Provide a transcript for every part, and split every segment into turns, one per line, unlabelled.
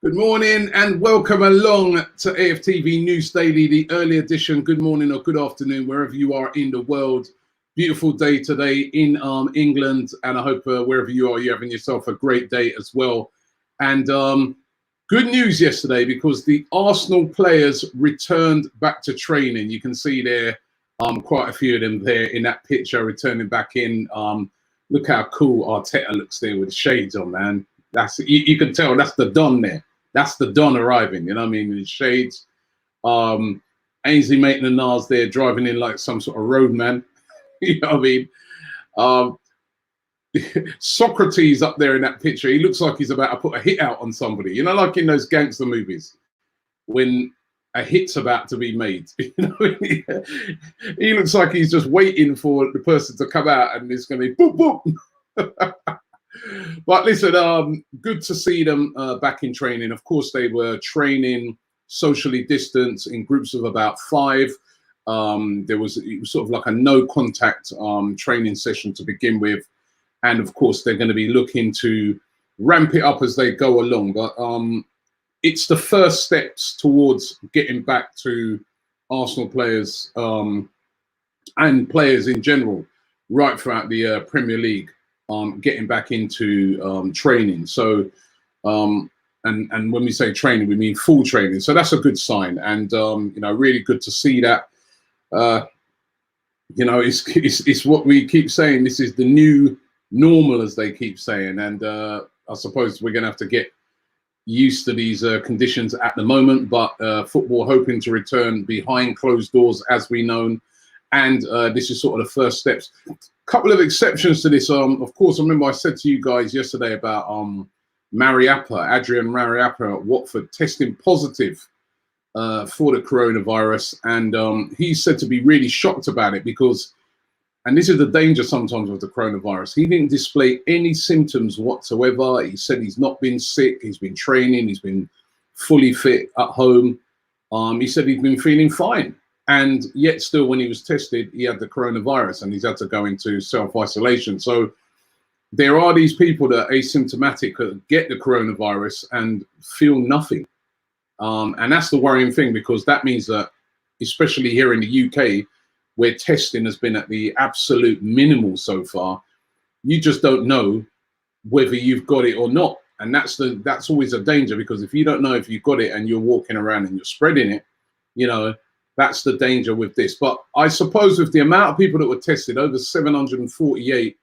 Good morning and welcome along to AFTV News Daily, the early edition. Good morning or good afternoon, wherever you are in the world. Beautiful day today in England, and I hope wherever you are, you're having yourself a great day as well. And good news yesterday, because the Arsenal players returned back to training. You can see there quite a few of them there in that picture returning back in. Look how cool Arteta looks there with the shades on, man. That's you can tell that's the Don there. That's the Don arriving, you know what I mean? In his shades. Ainsley Maitland-Niles there driving in like some sort of roadman. You know what I mean? Socrates up there in that picture. He looks like he's about to put a hit out on somebody. You know, like in those gangster movies when a hit's about to be made. You know, he looks like he's just waiting for the person to come out and it's going to be boop, boop. But listen, good to see them back in training. Of course, they were training socially distanced in groups of about 5. It was sort of like a no contact training session to begin with. And of course, they're going to be looking to ramp it up as they go along. But it's the first steps towards getting back to Arsenal players and players in general right throughout the Premier League. Getting back into training. So, and when we say training, we mean full training. So that's a good sign, and you know, really good to see that. You know, it's what we keep saying. This is the new normal, as they keep saying, and I suppose we're going to have to get used to these conditions at the moment. But football hoping to return behind closed doors, as we know. And this is sort of the first steps. Couple of exceptions to this. Of course, I remember I said to you guys yesterday about Adrian Mariappa at Watford testing positive for the coronavirus, and he's said to be really shocked about it because, and this is the danger sometimes with the coronavirus, he didn't display any symptoms whatsoever. He said he's not been sick, he's been training, he's been fully fit at home. He said he's been feeling fine. And yet still, when he was tested, he had the coronavirus and he's had to go into self-isolation. So there are these people that are asymptomatic that get the coronavirus and feel nothing. And that's the worrying thing, because that means that, especially here in the UK, where testing has been at the absolute minimal so far, you just don't know whether you've got it or not. And that's always a danger, because if you don't know if you've got it and you're walking around and you're spreading it, you know, that's the danger with this. But I suppose with the amount of people that were tested, over 748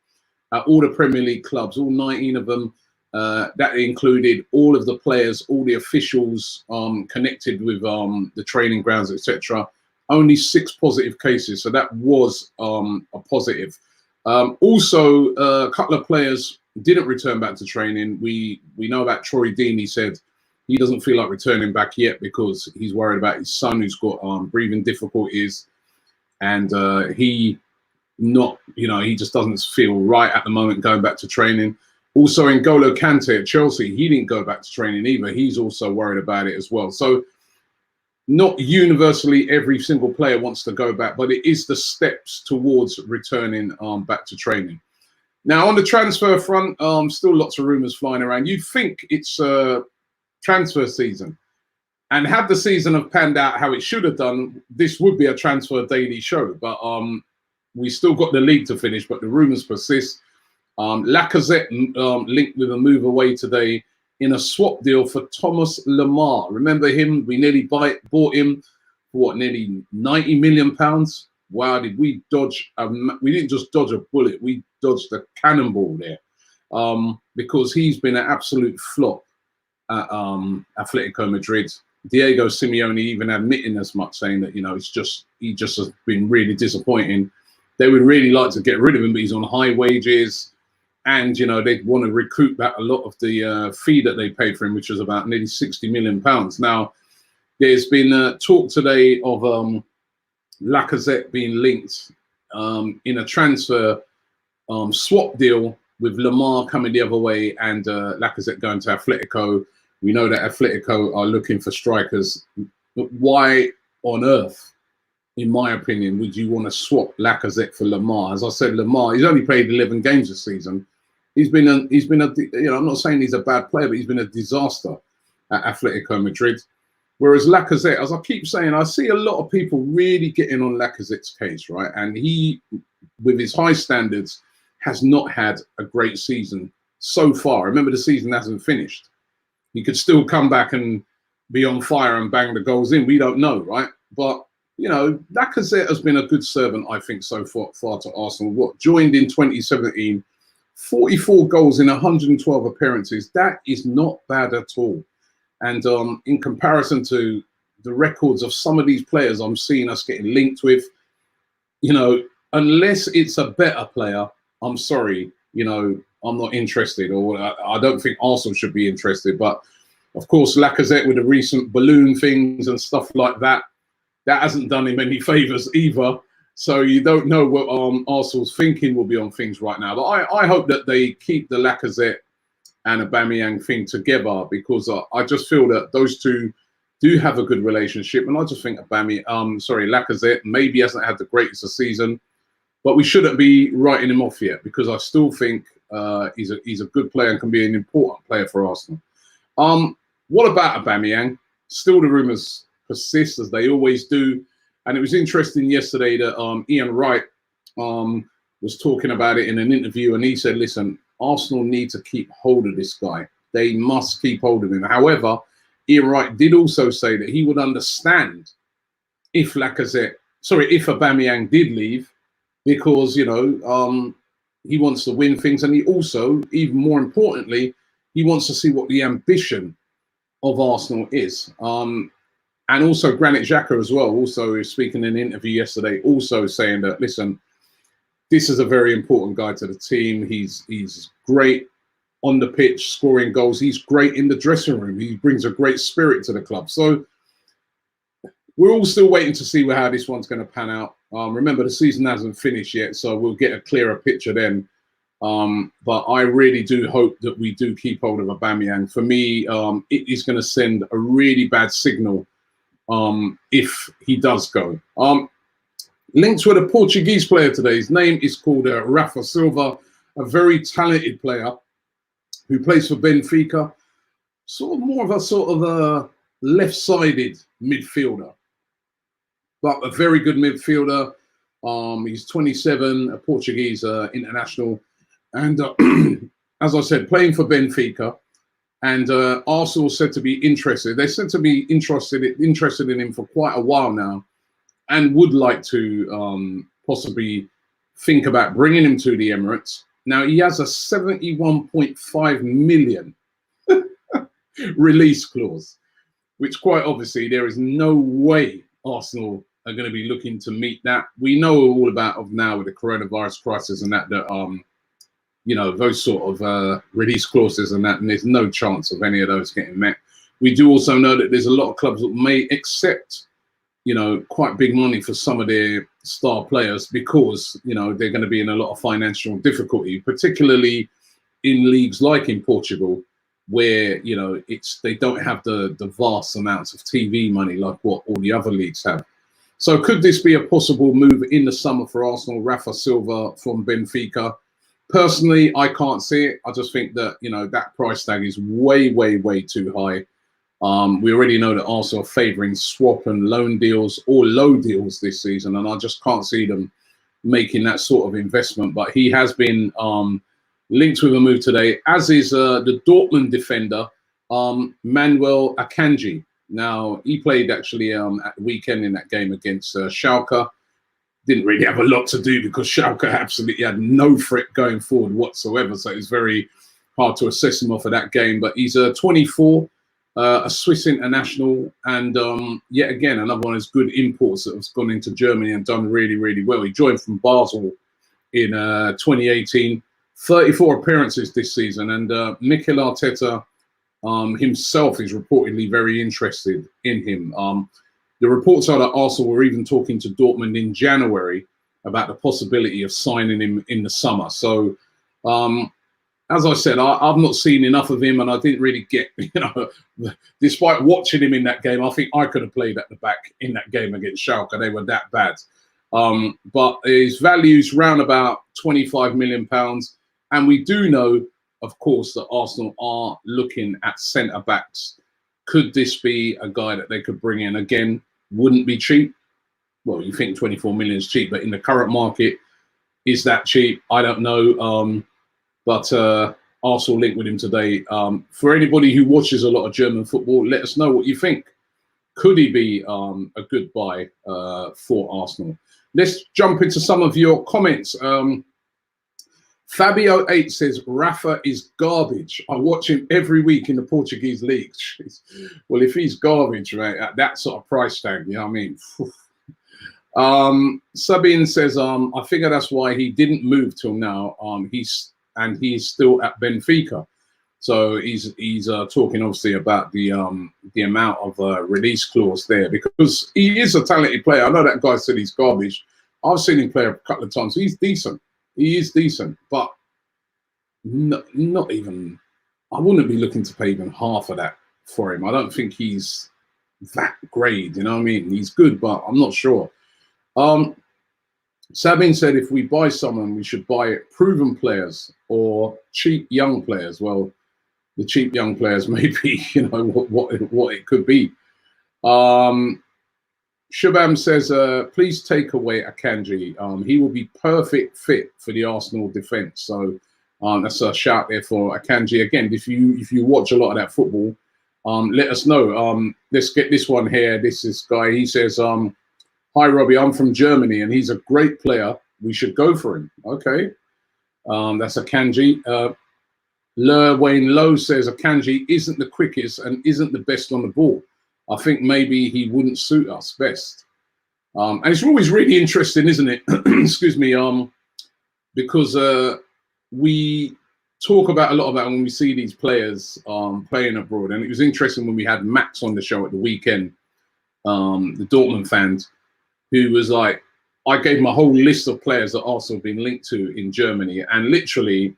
at all the Premier League clubs, all 19 of them, that included all of the players, all the officials connected with the training grounds, etc. Only 6 positive cases, so that was a positive. Also, a couple of players didn't return back to training. We know about Troy Deeney. He said he doesn't feel like returning back yet because he's worried about his son, who's got breathing difficulties, and he just doesn't feel right at the moment going back to training. Also, N'Golo Kante at Chelsea, he didn't go back to training either. He's also worried about it as well. So not universally every single player wants to go back, but it is the steps towards returning back to training. Now, on the transfer front, still lots of rumours flying around. You'd think it's transfer season, and had the season have panned out how it should have done, this would be a transfer daily show. But we still got the league to finish, but the rumours persist. Lacazette linked with a move away today in a swap deal for Thomas Lemar. Remember him? We nearly bought him for what, nearly £90 million. Wow, did we dodge? We didn't just dodge a bullet, we dodged a cannonball there, because he's been an absolute flop at Atletico Madrid. Diego Simeone even admitting as much, saying that, you know, he just has been really disappointing. They would really like to get rid of him, but he's on high wages, and you know, they'd want to recoup back a lot of the fee that they paid for him, which was about nearly £60 million. Now, there's been talk today of Lacazette being linked in a transfer swap deal, with Lemar coming the other way and Lacazette going to Atletico. We know that Atletico are looking for strikers. But why on earth, in my opinion, would you want to swap Lacazette for Lemar? As I said, Lemar, he's only played 11 games this season. He's been a, you know, I'm not saying he's a bad player, but he's been a disaster. at Atletico Madrid. Whereas Lacazette, as I keep saying, I see a lot of people really getting on Lacazette's case, right? And he, with his high standards, has not had a great season so far. Remember, the season hasn't finished. He could still come back and be on fire and bang the goals in. We don't know, right? But, you know, Lacazette has been a good servant, I think, so far to Arsenal. What, joined in 2017, 44 goals in 112 appearances. That is not bad at all. And in comparison to the records of some of these players I'm seeing us getting linked with, you know, unless it's a better player, I'm sorry, you know, I'm not interested, or I don't think Arsenal should be interested. But of course, Lacazette with the recent balloon things and stuff like that, that hasn't done him any favours either. So you don't know what Arsenal's thinking will be on things right now. But I hope that they keep the Lacazette and Aubameyang thing together, because I just feel that those two do have a good relationship. And I just think Lacazette maybe hasn't had the greatest of season, but we shouldn't be writing him off yet, because I still think he's a good player and can be an important player for Arsenal. What about Aubameyang? Still the rumours persist, as they always do. And it was interesting yesterday that Ian Wright was talking about it in an interview, and he said, listen, Arsenal need to keep hold of this guy. They must keep hold of him. However, Ian Wright did also say that he would understand if Aubameyang did leave, because, you know, he wants to win things, and he also, even more importantly, he wants to see what the ambition of Arsenal is. And also Granit Xhaka as well, also speaking in an interview yesterday, also saying that, listen, this is a very important guy to the team. He's great on the pitch, scoring goals. He's great in the dressing room. He brings a great spirit to the club. So we're all still waiting to see how this one's going to pan out. Remember, the season hasn't finished yet, so we'll get a clearer picture then. But I really do hope that we do keep hold of Aubameyang. For me, it is going to send a really bad signal if he does go. Linked with a Portuguese player today. His name is called Rafa Silva, a very talented player who plays for Benfica. More of a left-sided midfielder, but a very good midfielder. He's 27, a Portuguese international, and as I said, playing for Benfica. And Arsenal said to be interested. They said to be interested in him for quite a while now, and would like to possibly think about bringing him to the Emirates. Now, he has a 71.5 million release clause, which quite obviously there is no way Arsenal are going to be looking to meet that. We know all about now with the coronavirus crisis and that you know, those sort of release clauses and that, and there's no chance of any of those getting met. We do also know that there's a lot of clubs that may accept, you know, quite big money for some of their star players, because, you know, they're going to be in a lot of financial difficulty, particularly in leagues like in Portugal, where, you know, they don't have the vast amounts of TV money like what all the other leagues have. So could this be a possible move in the summer for Arsenal? Rafa Silva from Benfica. Personally, I can't see it. I just think that, you know, that price tag is way, way, way too high. We already know that Arsenal are favouring swap and loan deals or low deals this season, and I just can't see them making that sort of investment. But he has been linked with a move today, as is the Dortmund defender, Manuel Akanji. Now, he played actually at the weekend in that game against Schalke. Didn't really have a lot to do because Schalke absolutely had no threat going forward whatsoever. So it's very hard to assess him off of that game. But he's 24, a Swiss international, and yet again, another one of his good imports that has gone into Germany and done really, really well. He joined from Basel in 2018, 34 appearances this season. And Mikel Arteta himself is reportedly very interested in him. The reports are that Arsenal were even talking to Dortmund in January about the possibility of signing him in the summer. So, as I said, I've not seen enough of him, and I didn't really get, you know, despite watching him in that game, I think I could have played at the back in that game against Schalke. They were that bad. But his value's round about £25 million. And we do know, of course, that Arsenal are looking at centre-backs Could this be a guy that they could bring in? Again, wouldn't be cheap. Well, you think 24 million is cheap, but in the current market, is that cheap? I don't know. But Arsenal linked with him today. For anybody who watches a lot of German football, let us know what you think. Could he be a good buy for Arsenal? Let's jump into some of your comments. Fabio8 says, Rafa is garbage. I watch him every week in the Portuguese league. Well, if he's garbage, right, at that sort of price tag, you know what I mean? Sabine says, I figure that's why he didn't move till now. He's still at Benfica. So he's talking obviously about the amount of release clause there, because he is a talented player. I know that guy said he's garbage. I've seen him play a couple of times. He's decent. He is decent, but not even. I wouldn't be looking to pay even half of that for him. I don't think he's that great. You know what I mean? He's good, but I'm not sure. Sabine said, if we buy someone, we should buy proven players or cheap young players. Well, the cheap young players may be, you know, what it could be. Shabam says, please take away Akanji. He will be perfect fit for the Arsenal defence. So that's a shout there for Akanji. Again, if you watch a lot of that football, let us know. Let's get this one here. This guy. He says, hi, Robbie. I'm from Germany, and he's a great player. We should go for him. Okay. That's Akanji. Wayne Lowe says, Akanji isn't the quickest and isn't the best on the ball. I think maybe he wouldn't suit us best. And it's always really interesting, isn't it? Excuse me. Because we talk about a lot about when we see these players playing abroad. And it was interesting when we had Max on the show at the weekend, the Dortmund fans, who was like, I gave him a whole list of players that Arsenal have been linked to in Germany. And literally,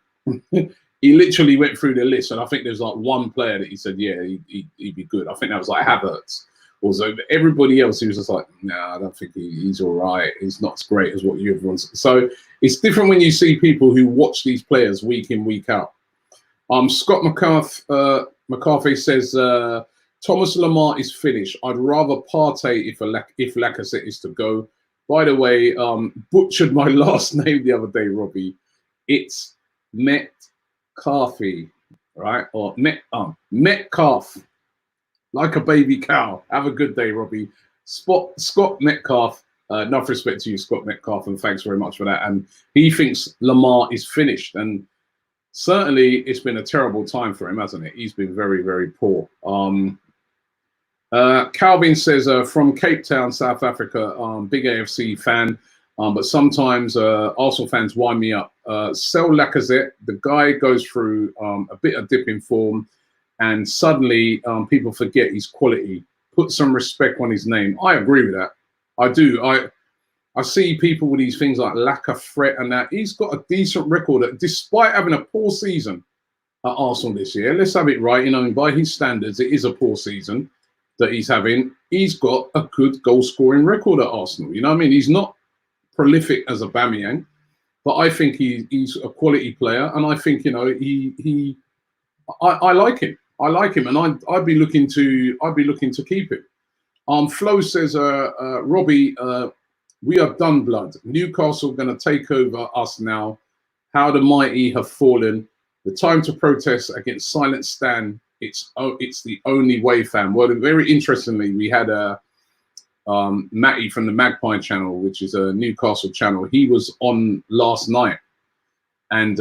he literally went through the list, and I think there's like one player that he said, yeah, he'd be good. I think that was like Havertz. Also, everybody else, he was just like, no, I don't think he's all right. He's not as great as what you everyone's. So it's different when you see people who watch these players week in, week out. Scott McCarthy says, Thomas Lemar is finished. I'd rather Partey if Lacazette is to go. By the way, butchered my last name the other day, Robbie. It's Metcalfe, right? Or Metcalf, like a baby cow. Have a good day, Robbie. Scott Metcalf. Enough respect to you, Scott Metcalf, and thanks very much for that. And he thinks Lamar is finished, and certainly it's been a terrible time for him, hasn't it? He's been very, very poor. Calvin says, from Cape Town, South Africa, big AFC fan. But sometimes Arsenal fans wind me up. Sell Lacazette. The guy goes through a bit of dip in form, and suddenly people forget his quality. Put some respect on his name. I agree with that. I do. I see people with these things like Lacazette and that. He's got a decent record, despite having a poor season at Arsenal this year. Let's have it right. You know, by his standards, it is a poor season that he's having. He's got a good goal-scoring record at Arsenal. You know what I mean? He's not prolific as Aubameyang, but I think he's a quality player, and I think, you know, I like him. I like him, and I'd be looking to keep him. Flo says, Robbie, we are done, blood. Newcastle going to take over us now. How the mighty have fallen. The time to protest against silent stand. It's the only way, fam. Well, very interestingly, we had Matty from the Magpie channel, which is a Newcastle channel. He was on last night and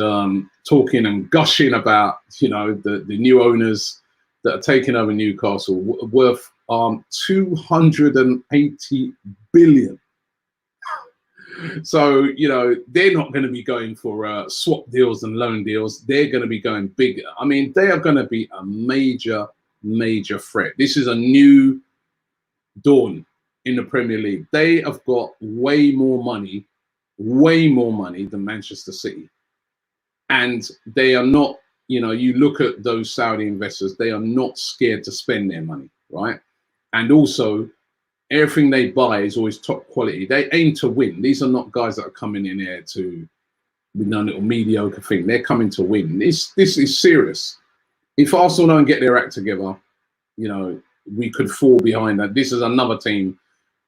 talking and gushing about, you know, the new owners that are taking over Newcastle, worth 280 billion. So, you know, they're not going to be going for swap deals and loan deals. They're going to be going big. I mean, they are going to be a major, major threat. This is a new dawn in the Premier League. They have got way more money than Manchester City. And they are not, you know, you look at those Saudi investors, they are not scared to spend their money, right? And also, everything they buy is always top quality. They aim to win. These are not guys that are coming in here to, with no little mediocre thing. They're coming to win. This is serious. If Arsenal don't get their act together, you know, we could fall behind that. This is another team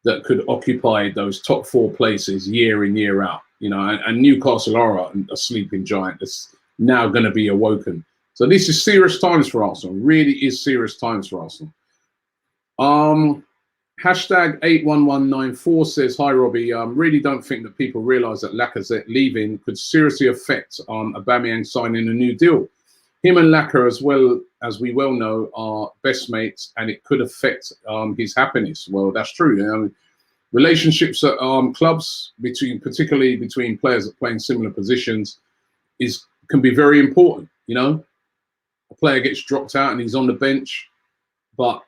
that could occupy those top 4 places year in, year out, you know, and Newcastle are a sleeping giant that's now going to be awoken. So this is serious times for Arsenal. Really is serious times for Arsenal. Hashtag 81194 says, hi, Robbie. Really don't think that people realise that Lacazette leaving could seriously affect Aubameyang signing a new deal. Him and Laka, as well as we well know, are best mates, and it could affect his happiness. Well, that's true. You know, relationships at clubs, particularly between players that play in similar positions, can be very important. You know, a player gets dropped out and he's on the bench, but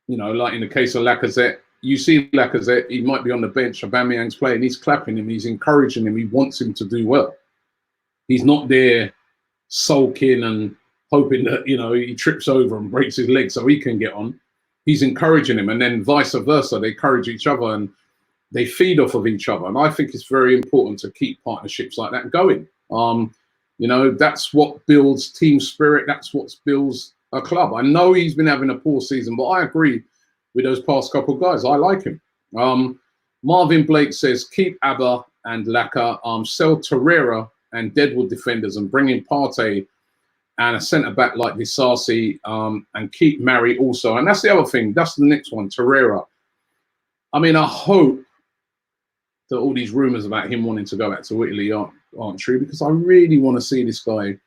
you know, like in the case of Lacazette, you see Lacazette, he might be on the bench, Aubameyang's playing, he's clapping him, he's encouraging him, he wants him to do well. He's not there sulking and hoping that, you know, he trips over and breaks his leg so he can get on. He's encouraging him, and then vice versa. They encourage each other and they feed off of each other. And I think it's very important to keep partnerships like that going. You know, that's what builds team spirit. That's what builds a club. I know he's been having a poor season, but I agree with those past couple of guys. I like him. Marvin Blake says, keep Abba and Laka, sell Torreira and Deadwood defenders and bring in Partey and a centre-back like Disasi, and keep Mari also. And that's the other thing. That's the next one, Torreira. I mean, I hope that all these rumours about him wanting to go back to Italy aren't true, because I really want to see this guy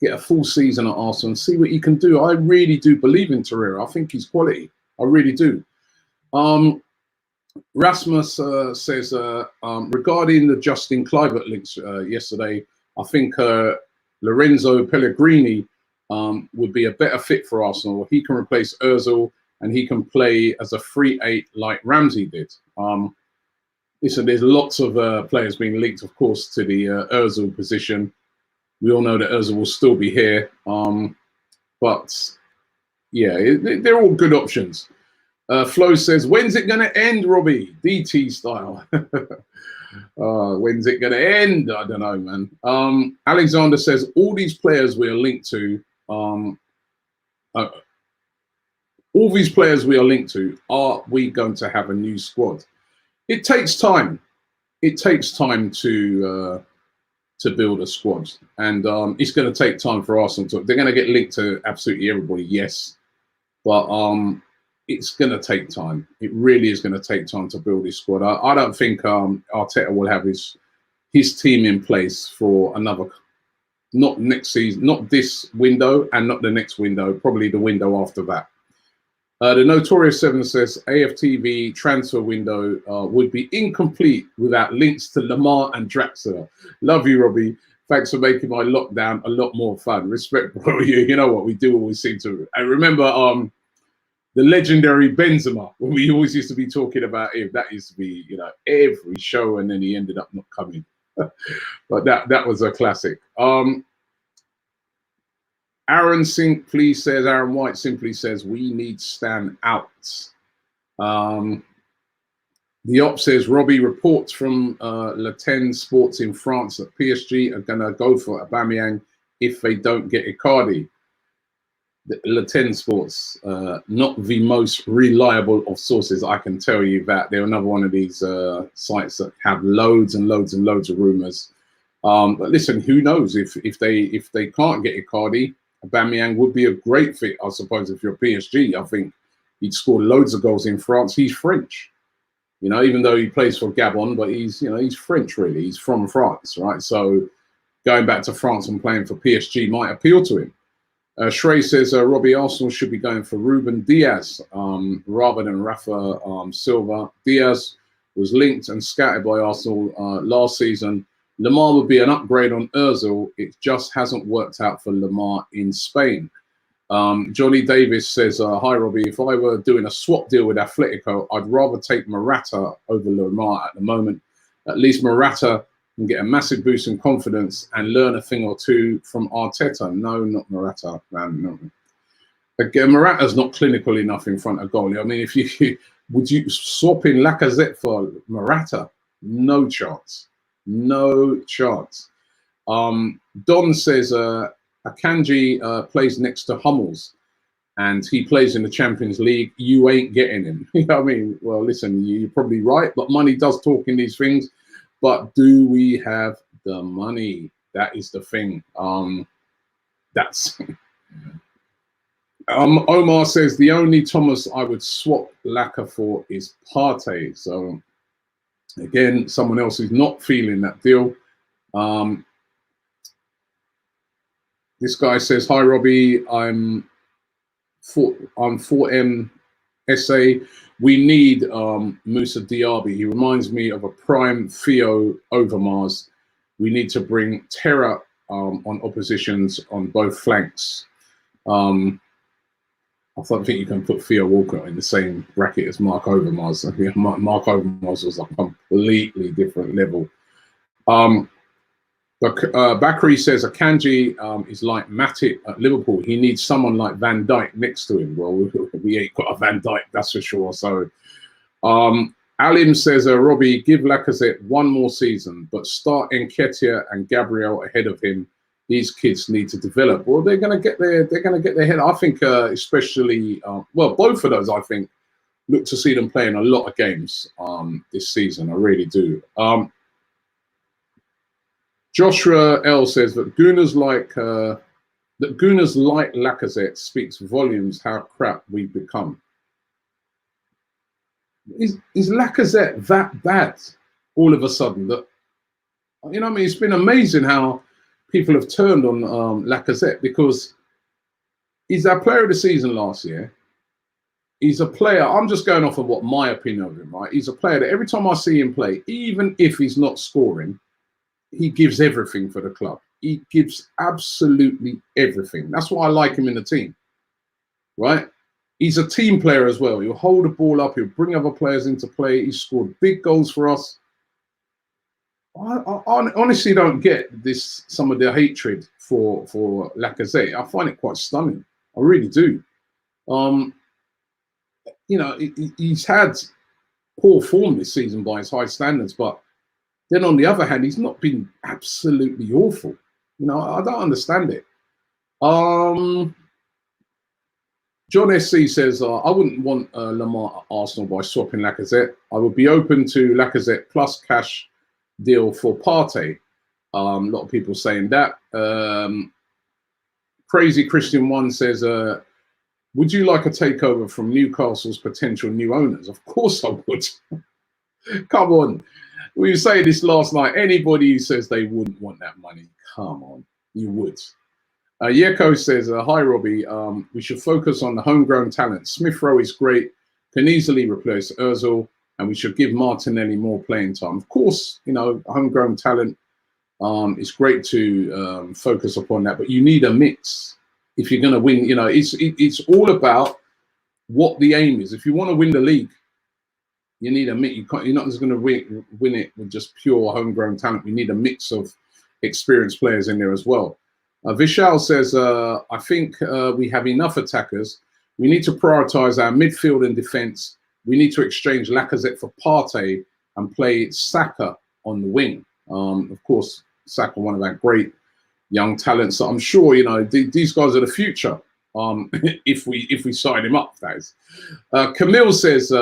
get a full season at Arsenal and see what he can do. I really do believe in Torreira. I think he's quality. I really do. Rasmus says, regarding the Justin Kluivert links yesterday, I think Lorenzo Pellegrini would be a better fit for Arsenal. He can replace Ozil and he can play as a free 8 like Ramsey did. Listen, there's lots of players being linked, of course, to the Ozil position. We all know that Ozil will still be here. But, yeah, they're all good options. Flo says, when's it going to end, Robbie? DT style. When's it going to end? I don't know, man. Alexander says, all these players we are linked to, are we going to have a new squad? It takes time. It takes time to build a squad, and it's going to take time for Arsenal. They're going to get linked to absolutely everybody, yes, but it's going to take time. It really is going to take time to build this squad. I don't think Arteta will have his team in place for another, not next season, not this window, and not the next window, probably the window after that. The Notorious 7 says, AFTV transfer window would be incomplete without links to Lamar and Draxler. Love you, Robbie. Thanks for making my lockdown a lot more fun. Respect, bro. You know what? We do always seem to. I remember the legendary Benzema, when we always used to be talking about him. That used to be, you know, every show, and then he ended up not coming. But that was a classic. Aaron White simply says, we need stand out. The op says, Robbie, reports from Latin Sports in France that PSG are going to go for Aubameyang if they don't get Icardi. Latin Sports, not the most reliable of sources, I can tell you that. They're another one of these sites that have loads and loads and loads of rumours. But listen, who knows? If they can't get Icardi, Aubameyang would be a great fit, I suppose. If you're PSG, I think he'd score loads of goals in France. He's French, you know, even though he plays for Gabon, but he's French, really. He's from France, right? So going back to France and playing for PSG might appeal to him. Shrey says, Robbie, Arsenal should be going for Ruben Diaz rather than Rafa Silva. Diaz was linked and scattered by Arsenal last season. Lamar would be an upgrade on Ozil. It just hasn't worked out for Lamar in Spain. Johnny Davis says, hi, Robbie. If I were doing a swap deal with Atletico, I'd rather take Morata over Lamar at the moment. At least Morata can get a massive boost in confidence and learn a thing or two from Arteta. No, not Morata, man. No. Again, Morata's not clinical enough in front of goal. I mean, would you swap in Lacazette for Morata? No chance. No chance. Don says, Akanji plays next to Hummels. and he plays in the Champions League, you ain't getting him. You know what I mean? Well, listen, you're probably right, but money does talk in these things. But do we have the money? That is the thing. That's Omar says the only Thomas I would swap Laka for is Partey. So again, someone else who's not feeling that deal. This guy says, "Hi Robbie, I'm 4M SA. We need Moussa Diaby. He reminds me of a prime Theo Overmars. We need to bring terror on oppositions on both flanks." I think you can put Theo Walcott in the same bracket as Mark Overmars. Mark Overmars was a completely different level. But Bakary says Akanji is like Matip at Liverpool. He needs someone like Van Dijk next to him. Well, we ain't got a Van Dijk, that's for sure. So Alim says, Robbie, give Lacazette one more season, but start Nketiah and Gabriel ahead of him. These kids need to develop. Well, they're going to get their head. I think especially, well, both of those, I think, look to see them playing a lot of games this season. I really do. Joshua L says that Gunners like Lacazette speaks volumes how crap we've become. Is Lacazette that bad all of a sudden? That, you know what I mean? It's been amazing how people have turned on Lacazette, because he's our player of the season last year. He's a player, I'm just going off of what my opinion of him, right? He's a player that every time I see him play, even if he's not scoring, he gives everything for the club. He gives absolutely everything. That's why I like him in the team, right? He's a team player as well. He'll hold the ball up. He'll bring other players into play. He's scored big goals for us. I honestly don't get some of the hatred for Lacazette. I find it quite stunning. I really do. You know, he's had poor form this season by his high standards, but then on the other hand, he's not been absolutely awful. You know, I don't understand it. John SC says, I wouldn't want Lamar at Arsenal by swapping Lacazette. I would be open to Lacazette plus cash deal for Partey. A lot of people saying that. Crazy Christian One says, would you like a takeover from Newcastle's potential new owners? Of course I would. Come on. We were saying this last night. Anybody who says they wouldn't want that money, come on, you would. Yeko says, hi, Robbie. We should focus on the homegrown talent. Smith Rowe is great, can easily replace Ozil, and we should give Martinelli more playing time. Of course, you know, homegrown talent, it's great to focus upon that, but you need a mix if you're going to win. You know, it's all about what the aim is. If you want to win the league, you need a mix. You're not just going to win it with just pure homegrown talent. We need a mix of experienced players in there as well. Vishal says, I think we have enough attackers. We need to prioritise our midfield and defence. We need to exchange Lacazette for Partey and play Saka on the wing. Of course, Saka, one of our great young talents. So I'm sure, you know, these guys are the future. If we sign him up, that is. Camille says,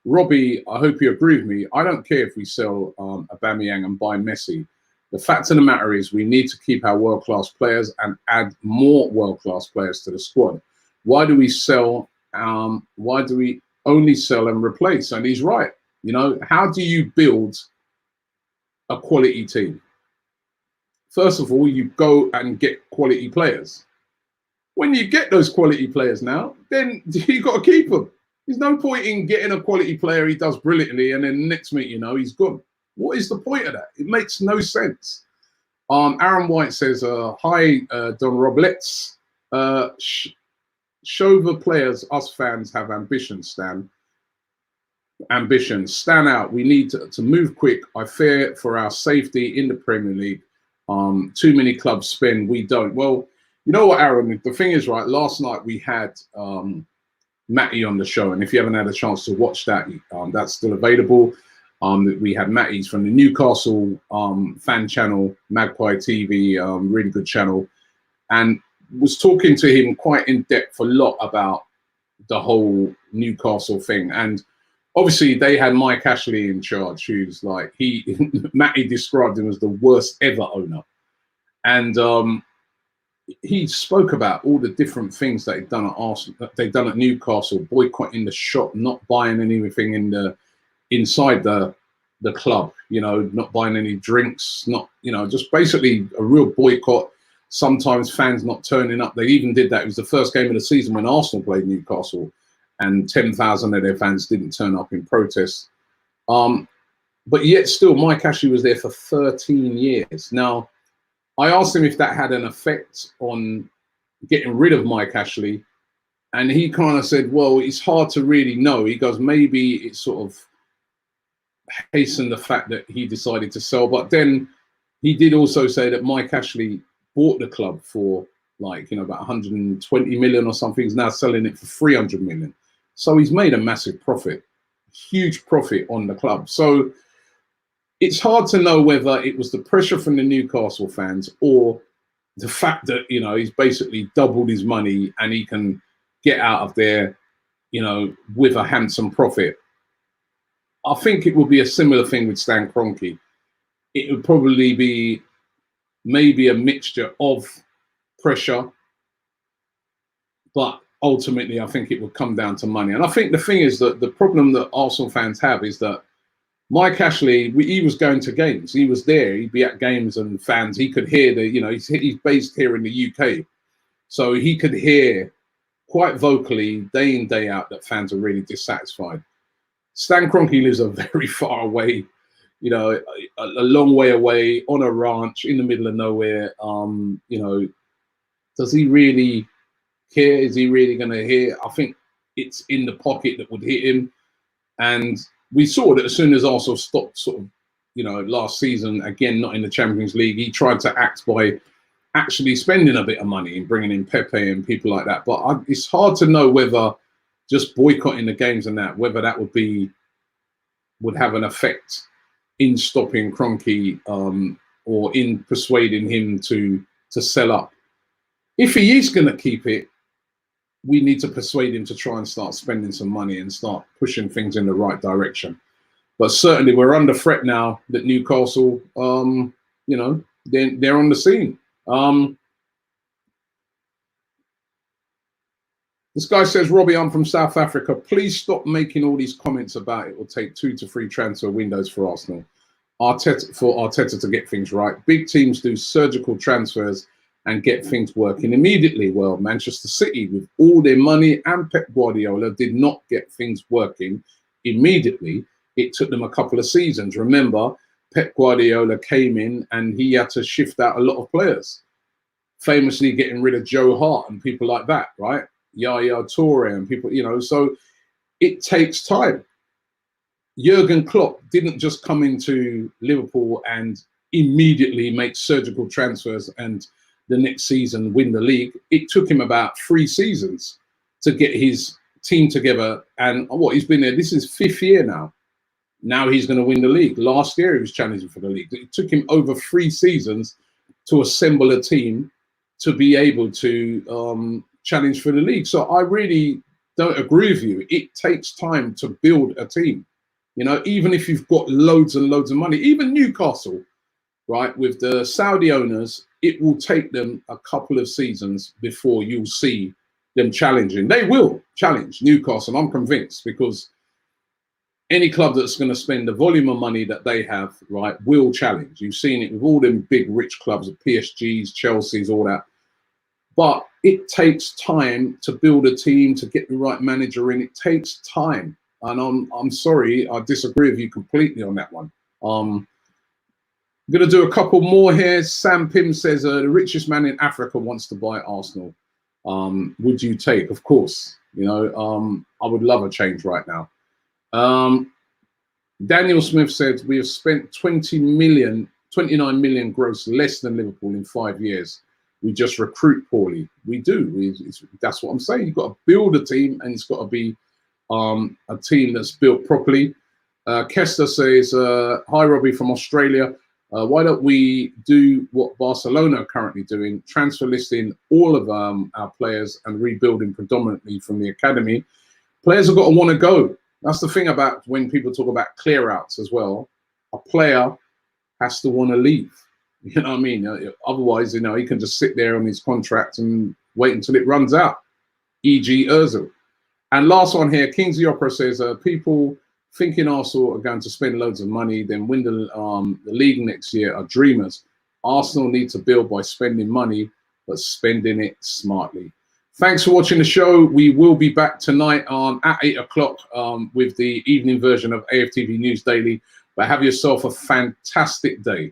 Robbie, I hope you agree with me. I don't care if we sell Aubameyang and buy Messi. The fact of the matter is we need to keep our world-class players and add more world-class players to the squad. Why do we sell? Why do we only sell and replace? And he's right. You know, how do you build a quality team? First of all, you go and get quality players. When you get those quality players now, then you got to keep them. There's no point in getting a quality player, he does brilliantly, and then next minute, you know, he's gone. What is the point of that? It makes no sense. Aaron White says, hi, Don Roblets. Show the players, us fans have ambition, Stan. Ambition, stand out. We need to move quick. I fear for our safety in the Premier League. Too many clubs spend, we don't. Well, you know what, Aaron, the thing is, right, last night we had Matty on the show, and if you haven't had a chance to watch that, that's still available. We had Matty's from the Newcastle fan channel, Magpie TV, really good channel. And was talking to him quite in depth a lot about the whole Newcastle thing. And obviously they had Mike Ashley in charge, who's like, Matty described him as the worst ever owner. And he spoke about all the different things that he'd done at Arsenal, that they'd done at Newcastle, boycotting the shop, not buying anything inside the club, you know, not buying any drinks, not, you know, just basically a real boycott. Sometimes fans not turning up. They even did that. It was the first game of the season when Arsenal played Newcastle, and 10,000 of their fans didn't turn up in protest. But yet still, Mike Ashley was there for 13 years. Now, I asked him if that had an effect on getting rid of Mike Ashley, and he kind of said, well, it's hard to really know. He goes, maybe it sort of hastened the fact that he decided to sell. But then he did also say that Mike Ashley bought the club for, like, you know, about 120 million or something. He's now selling it for 300 million. So he's made a massive profit, huge profit on the club. So it's hard to know whether it was the pressure from the Newcastle fans or the fact that, you know, he's basically doubled his money and he can get out of there, you know, with a handsome profit. I think it would be a similar thing with Stan Kroenke. It would probably be maybe a mixture of pressure, but ultimately I think it would come down to money. And I think the thing is that the problem that Arsenal fans have is that Mike Ashley, he was going to games. He was there. He'd be at games and fans. He could hear the, you know, he's based here in the UK. So he could hear quite vocally, day in, day out, that fans are really dissatisfied. Stan Kroenke lives a very far away, you know, a long way away on a ranch in the middle of nowhere. You know, does he really care? Is he really going to hear? I think it's in the pocket that would hit him. And we saw that as soon as Arsenal stopped sort of, you know, last season, again, not in the Champions League, he tried to act by actually spending a bit of money and bringing in Pepe and people like that. But it's hard to know whether just boycotting the games and that, whether that would have an effect in stopping Kroenke or in persuading him to sell up. If he is going to keep it, we need to persuade him to try and start spending some money and start pushing things in the right direction. But certainly we're under threat now that Newcastle, you know, they're on the scene. This guy says, Robbie, I'm from South Africa. Please stop making all these comments about it will take 2 to 3 transfer windows for Arsenal. For Arteta to get things right. Big teams do surgical transfers and get things working immediately. Well, Manchester City, with all their money, and Pep Guardiola did not get things working immediately. It took them a couple of seasons. Remember, Pep Guardiola came in and he had to shift out a lot of players, famously getting rid of Joe Hart and people like that, right? Yaya Toure and people, you know, so it takes time. Jurgen Klopp didn't just come into Liverpool and immediately make surgical transfers and the next season win the league. It took him about 3 seasons to get his team together. And what, he's been there, this is 5th year now. Now he's going to win the league. Last year he was challenging for the league. It took him over 3 seasons to assemble a team to be able to challenge for the league. So I really don't agree with you. It takes time to build a team. You know, even if you've got loads and loads of money, even Newcastle, right, with the Saudi owners, it will take them a couple of seasons before you'll see them challenging. They will challenge Newcastle, I'm convinced, because any club that's going to spend the volume of money that they have, right, will challenge. You've seen it with all them big rich clubs, PSGs, Chelsea's, all that. But it takes time to build a team, to get the right manager in. It takes time. And I'm sorry, I disagree with you completely on that one. I'm going to do a couple more here. Sam Pym says, the richest man in Africa wants to buy Arsenal. Would you take? Of course. You know, I would love a change right now. Daniel Smith said, we have spent 29 million gross less than Liverpool in 5 years. We just recruit poorly. We do. That's what I'm saying. You've got to build a team, and it's got to be a team that's built properly. Kester says, hi, Robbie from Australia. Why don't we do what Barcelona are currently doing, transfer listing all of our players and rebuilding predominantly from the academy. Players have got to want to go. That's the thing about when people talk about clear outs as well. A player has to want to leave. You know what I mean? Otherwise, you know, he can just sit there on his contract and wait until it runs out, e.g. Ozil. And last one here, Kingsley Opera says, people thinking Arsenal are going to spend loads of money, then win the league next year are dreamers. Arsenal need to build by spending money, but spending it smartly. Thanks for watching the show. We will be back tonight at 8 o'clock with the evening version of AFTV News Daily. But have yourself a fantastic day.